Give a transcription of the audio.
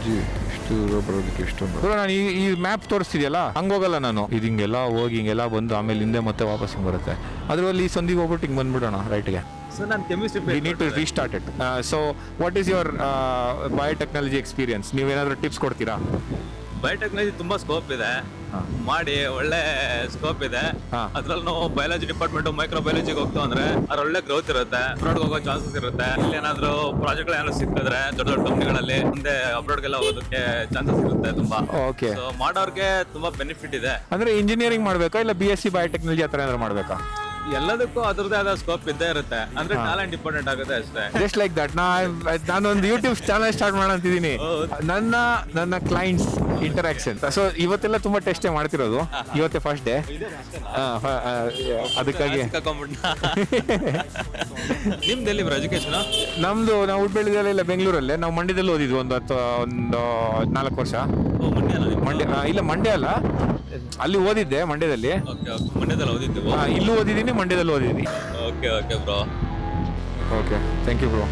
Technology ಇಷ್ಟು ದೂರ ಬರೋದಕ್ಕೆ ಇಷ್ಟೊಂದು ಬ್ರೋ. ನಾನು ಈ ಮ್ಯಾಪ್ ತೋರಿಸ್ತಿದೆಯಲ್ಲ ಹಂಗೋಗಲ್ಲ ನಾನು. ಇದು ಹಿಂಗೆಲ್ಲ ಹೋಗಿ ಹಿಂಗೆಲ್ಲ ಬಂದು ಆಮೇಲೆ ಹಿಂದೆ ಮತ್ತೆ ವಾಪಸ್ ಹಿಂಗೆ ಬರುತ್ತೆ. ಅದರಲ್ಲಿ ಈ ಸಂದಿಗೆ ಹೋಗ್ಬಿಟ್ಟು ಹಿಂಗೆ ಬಂದ್ಬಿಡೋಣ ರೈಟ್ಗೆ. ಸೊ ನಾನು chemistry we need to restart it. So what is your biotechnology experience? ನೀವೇನಾದರೂ ಟಿಪ್ಸ್ ಕೊಡ್ತೀರಾ? ಬಯೋಟೆಕ್ನಾಲಜಿ ತುಂಬಾ ಸ್ಕೋಪ್ ಇದೆ, ಮಾಡಿ ಒಳ್ಳೆ ಸ್ಕೋಪ್ ಇದೆ. ಅದ್ರಲ್ಲಿ ನಾವು ಬಯಾಲಜಿ ಡಿಪಾರ್ಟ್ಮೆಂಟ್ ಮೈಕ್ರೋ ಬಯಾಲಜಿಗೆ ಹೋಗ್ತು ಅಂದ್ರೆ ಅದ್ರ ಒಳ್ಳೆ ಗ್ರೋತ್ ಇರುತ್ತೆ, ಅಬ್ರಾಡ್ ಹೋಗೋ ಚಾನ್ಸಸ್ ಇರುತ್ತೆ. ಇಲ್ಲಿ ಏನಾದ್ರು ಪ್ರಾಜೆಕ್ಟ್ ಏನಾದ್ರು ಸಿಕ್ಕಿದ್ರೆ ದೊಡ್ಡ ದೊಡ್ಡ ಕಂಪ್ನಿಗಳಲ್ಲಿ ಮುಂದೆ ಅಬ್ರಾಡ್ಗೆಲ್ಲ ಹೋಗೋದಕ್ಕೆ ಚಾನ್ಸಸ್ ಇರುತ್ತೆ ತುಂಬಾ. ಓಕೆ. ಸೊ ಮಾಡೋರ್ಗೆ ತುಂಬಾ ಬೆನಿಫಿಟ್ ಇದೆ. ಅಂದ್ರೆ ಇಂಜಿನಿಯರಿಂಗ್ ಮಾಡ್ಬೇಕಾ ಇಲ್ಲ BSc ಬಯೋಟೆಕ್ನಾಲಜಿ ಆ ಥರ ಏನಾದ್ರು ಮಾಡ್ಬೇಕಾ? ಎಲ್ಲದಕ್ಕೂ ಅದ್ರದ್ದೇ ಆದ ಸ್ಕೋಪ್ ಇದ್ದೇ ಇರುತ್ತೆ, ಅಂದ್ರೆ ಟ್ಯಾಲೆಂಟ್ ಇಂಪಾರ್ಟೆಂಟ್ ಆಗುತ್ತೆ ಅಷ್ಟೇ. Just like that. ನಾನೊಂದು ಯೂಟ್ಯೂಬ್ ಚಾನಲ್ ಸ್ಟಾರ್ಟ್ ಮಾಡೋಂತಿದ್ದೀನಿ. ನನ್ನ ಕ್ಲೈಂಟ್ಸ್ ಇಂಟರಾಕ್ಷನ್. ಸೊ ಇವತ್ತೆಲ್ಲ ತುಂಬಾ ಟೆಸ್ಟೇ ಮಾಡ್ತಿರೋದು, ಇವತ್ತೇ ಫಸ್ಟ್ ಡೇ. ಅದಕ್ಕಾಗಿ ನಿಮ್ದು ಎಲ್ಲಿ ಎಜುಕೇಶನ್? ನಾವು ಹುಟ್ಬೆಳೆದಲ್ಲೇ ಇಲ್ಲ, ಬೆಂಗಳೂರಲ್ಲೇ. ನಾವು ಮಂಡ್ಯದಲ್ಲಿ ಓದಿದ್ವಿ ಒಂದು 4 ವರ್ಷ. ಮಂಡ್ಯ ಅಲ್ಲ, ಅಲ್ಲಿ ಓದಿದ್ದೆ ಮಂಡ್ಯದಲ್ಲಿ. ಮಂಡ್ಯದಲ್ಲಿ ಓದಿದ್ದು. ಇಲ್ಲೂ ಓದಿದ್ದೀನಿ, ಮಂಡ್ಯದಲ್ಲಿ ಓದಿದ್ದೀನಿ. Okay bro. Okay, thank you bro.